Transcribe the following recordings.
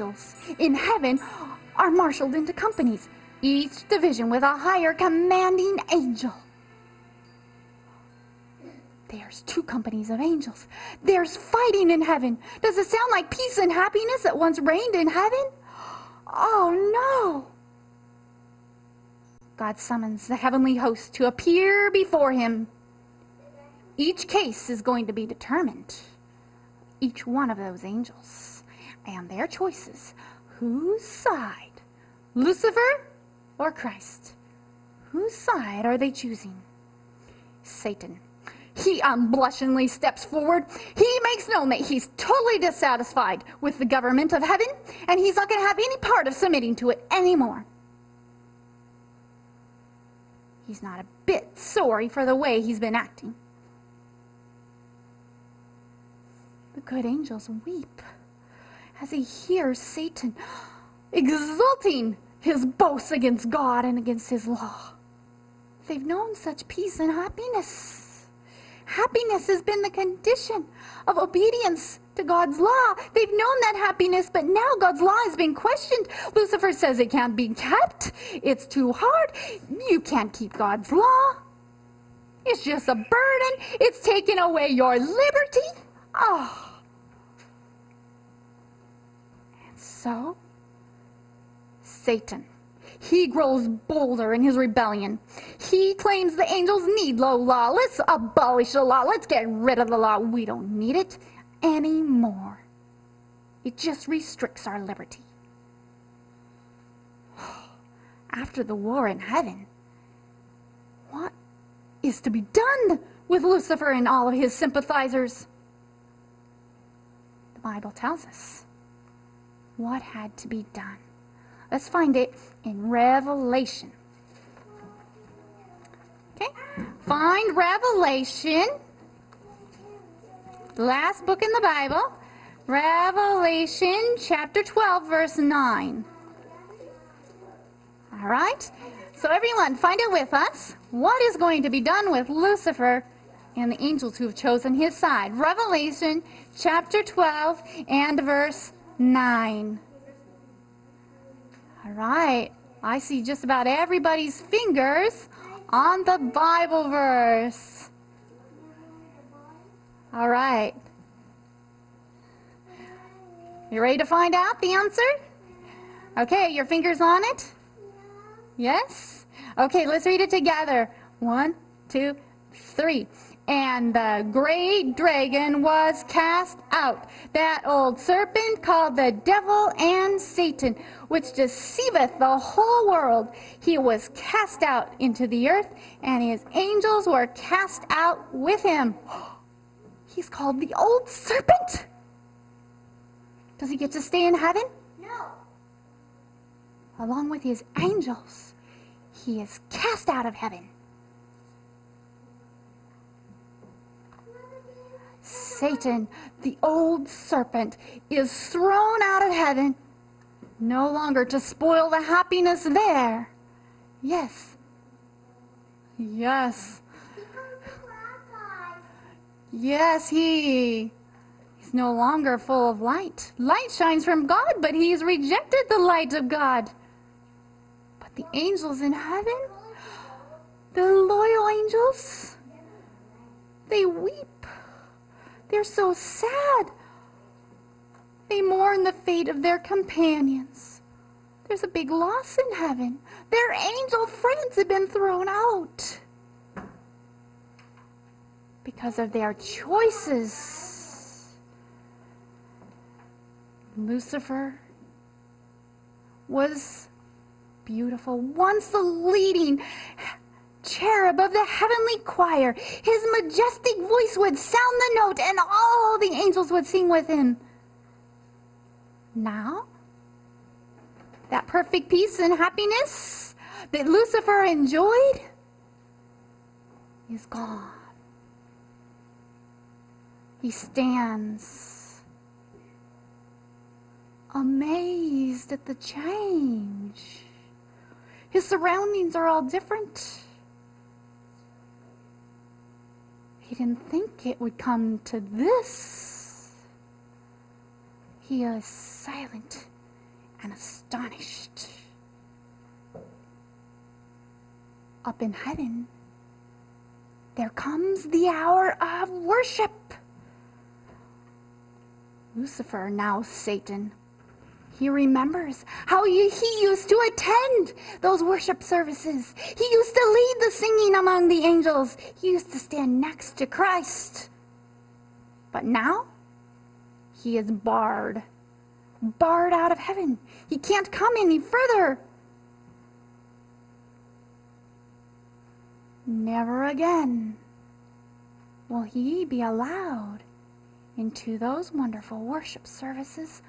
angels in heaven are marshaled into companies, each division with a higher commanding angel. There's 2 companies of angels. There's fighting in heaven. Does it sound like peace and happiness that once reigned in heaven? Oh, no. God summons the heavenly host to appear before him. Each case is going to be determined. Each one of those angels and their choices. Whose side? Lucifer or Christ? Whose side are they choosing? Satan. He unblushingly steps forward. He makes known that he's totally dissatisfied with the government of heaven, and he's not going to have any part of submitting to it anymore. He's not a bit sorry for the way he's been acting. The good angels weep as he hears Satan exulting his boasts against God and against his law. They've known such peace and happiness. Happiness has been the condition of obedience to God's law. They've known that happiness, but now God's law has been questioned. Lucifer says it can't be kept. It's too hard. You can't keep God's law. It's just a burden. It's taking away your liberty. Oh. And so, Satan, he grows bolder in his rebellion. He claims the angels need no law. Let's abolish the law. Let's get rid of the law. We don't need it anymore. It just restricts our liberty. After the war in heaven, what is to be done with Lucifer and all of his sympathizers? The Bible tells us what had to be done. Let's find it in Revelation. Okay? Find Revelation, the last book in the Bible. Revelation chapter 12, verse 9. All right? So everyone, find it with us. What is going to be done with Lucifer and the angels who have chosen his side? Revelation chapter 12 and verse 9. All right, I see just about everybody's fingers on the Bible verse. All right. You ready to find out the answer? Okay, your fingers on it? Yes? Okay, let's read it together. 1, 2, 3. And the great dragon was cast out, that old serpent called the devil and Satan, which deceiveth the whole world. He was cast out into the earth, and his angels were cast out with him. He's called the old serpent. Does he get to stay in heaven? No. Along with his angels, he is cast out of heaven. Satan, the old serpent, is thrown out of heaven, no longer to spoil the happiness there. Yes. Yes. Yes, he's no longer full of light. Light shines from God, but he's rejected the light of God. But the angels in heaven, the loyal angels, they weep. They're so sad. They mourn the fate of their companions. There's a big loss in heaven. Their angel friends have been thrown out because of their choices. Lucifer was beautiful, once the leading cherub of the heavenly choir. His majestic voice would sound the note, and all the angels would sing with him. Now, that perfect peace and happiness that Lucifer enjoyed is gone. He stands amazed at the change. His surroundings are all different. He didn't think it would come to this. He is silent and astonished. Up in heaven, there comes the hour of worship. Lucifer, now Satan, he remembers how he used to attend those worship services. He used to lead the singing among the angels. He used to stand next to Christ. But now, he is barred out of heaven. He can't come any further. Never again will he be allowed into those wonderful worship services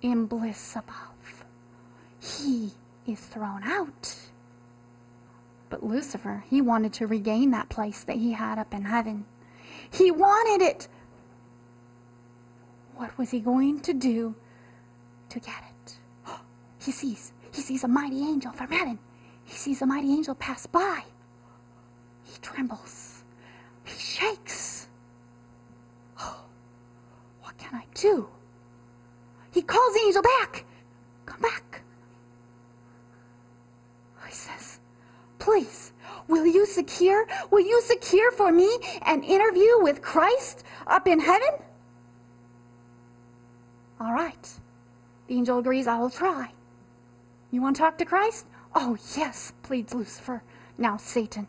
in bliss above. He is thrown out. But Lucifer, he wanted to regain that place that he had up in heaven. He wanted it. What was he going to do to get it? He sees a mighty angel from heaven. He sees a mighty angel pass by. He trembles. He shakes. What can I do? He calls the angel back. Come back. He says, please, will you secure for me an interview with Christ up in heaven? All right. The angel agrees, I will try. You want to talk to Christ? Oh, yes, pleads Lucifer. Now Satan.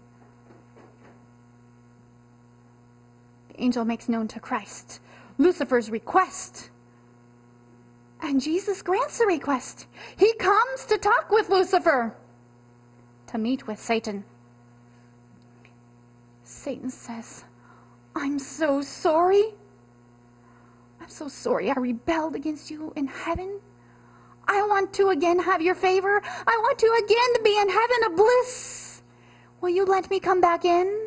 The angel makes known to Christ Lucifer's request. And Jesus grants the request. He comes to talk with Lucifer, to meet with Satan. Satan says, I'm so sorry. I'm so sorry I rebelled against you in heaven. I want to again have your favor. I want to again be in heaven of bliss. Will you let me come back in?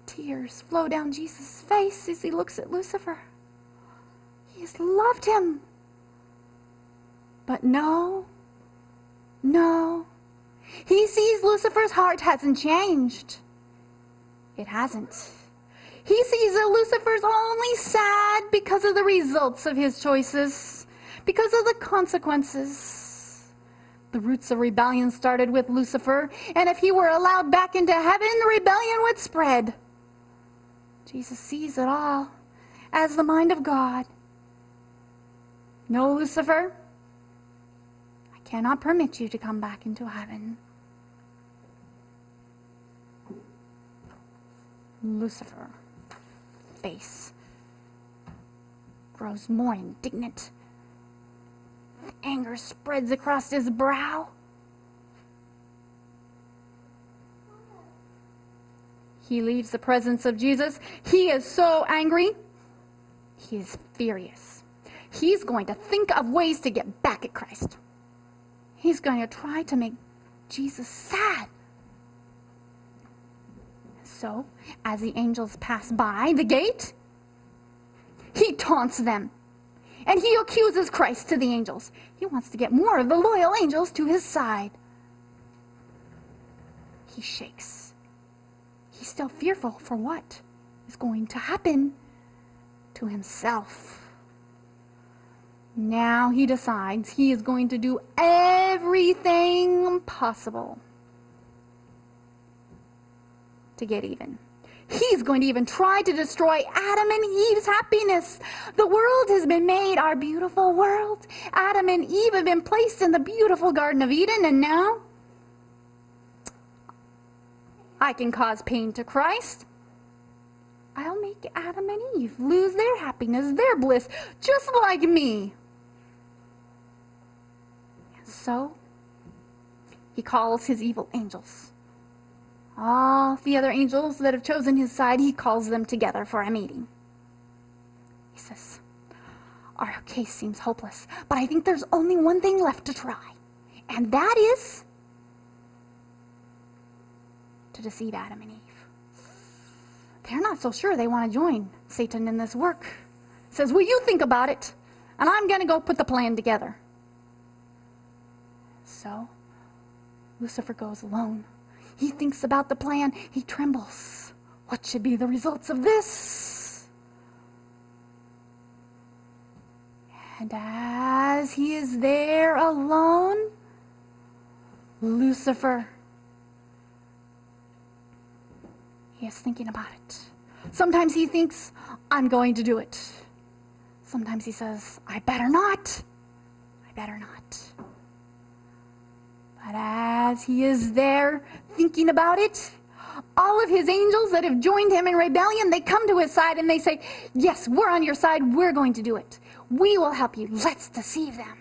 Tears flow down Jesus' face as he looks at Lucifer. He has loved him. But no. He sees Lucifer's heart hasn't changed. It hasn't. He sees that Lucifer's only sad because of the results of his choices, because of the consequences. The roots of rebellion started with Lucifer, and if he were allowed back into heaven, the rebellion would spread. Jesus sees it all as the mind of God. No, Lucifer, I cannot permit you to come back into heaven. Lucifer, face grows more indignant. Anger spreads across his brow. He leaves the presence of Jesus. He is so angry. He is furious. He's going to think of ways to get back at Christ. He's going to try to make Jesus sad. So, as the angels pass by the gate, he taunts them. And he accuses Christ to the angels. He wants to get more of the loyal angels to his side. He shakes. He's still fearful for what is going to happen to himself. Now he decides he is going to do everything possible to get even. He's going to even try to destroy Adam and Eve's happiness. The world has been made, our beautiful world. Adam and Eve have been placed in the beautiful Garden of Eden, and now I can cause pain to Christ. I'll make Adam and Eve lose their happiness, their bliss, just like me. And so, he calls his evil angels. All the other angels that have chosen his side, he calls them together for a meeting. He says, our case seems hopeless, but I think there's only one thing left to try, and that is to deceive Adam and Eve. They're not so sure they want to join Satan in this work. Says, will you think about it, and I'm going to go put the plan together. So, Lucifer goes alone. He thinks about the plan. He trembles. What should be the results of this? And as he is there alone, Lucifer, he is thinking about it. Sometimes he thinks, I'm going to do it. Sometimes he says, I better not. I better not. But as he is there thinking about it, all of his angels that have joined him in rebellion, they come to his side and they say, yes, we're on your side. We're going to do it. We will help you. Let's deceive them.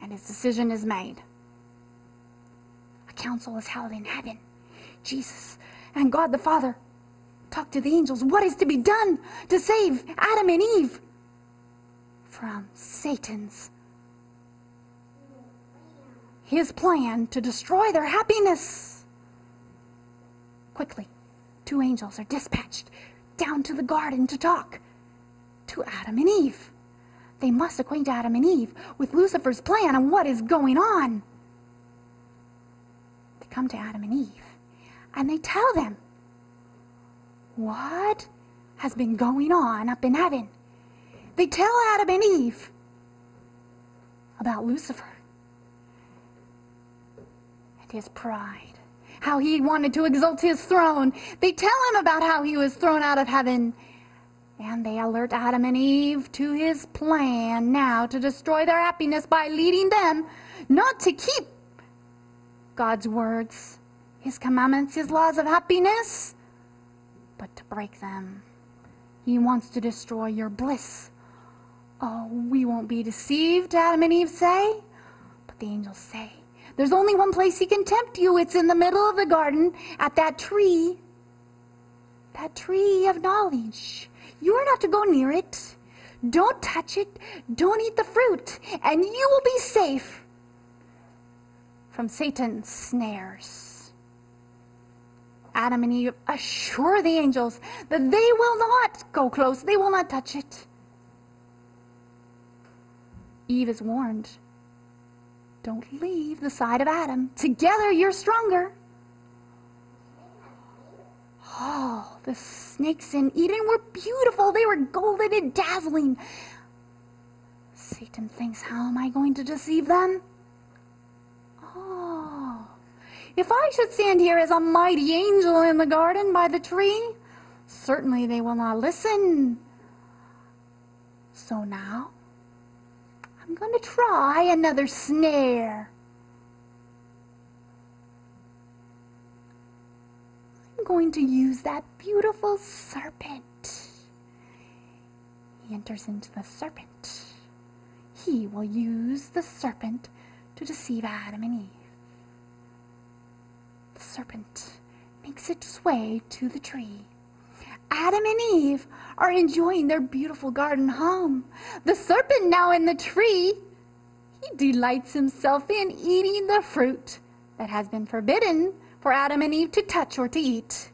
And his decision is made. A council is held in heaven. Jesus and God the Father talk to the angels. What is to be done to save Adam and Eve from his plan to destroy their happiness? Quickly, 2 angels are dispatched down to the garden to talk to Adam and Eve. They must acquaint Adam and Eve with Lucifer's plan and what is going on. They come to Adam and Eve and they tell them what has been going on up in heaven. They tell Adam and Eve about Lucifer and his pride, how he wanted to exalt his throne. They tell him about how he was thrown out of heaven. And they alert Adam and Eve to his plan now to destroy their happiness by leading them not to keep God's words, his commandments, his laws of happiness, but to break them. He wants to destroy your bliss. Oh, we won't be deceived, Adam and Eve say. But the angels say, there's only one place he can tempt you. It's in the middle of the garden at that tree of knowledge. You are not to go near it. Don't touch it. Don't eat the fruit. And you will be safe from Satan's snares. Adam and Eve assure the angels that they will not go close. They will not touch it. Eve is warned. Don't leave the side of Adam. Together you're stronger. Oh, the snakes in Eden were beautiful. They were golden and dazzling. Satan thinks, how am I going to deceive them? Oh, if I should stand here as a mighty angel in the garden by the tree, certainly they will not listen. So now, I'm going to try another snare. I'm going to use that beautiful serpent. He enters into the serpent. He will use the serpent to deceive Adam and Eve. The serpent makes its way to the tree. Adam and Eve are enjoying their beautiful garden home. The serpent now in the tree, he delights himself in eating the fruit that has been forbidden for Adam and Eve to touch or to eat.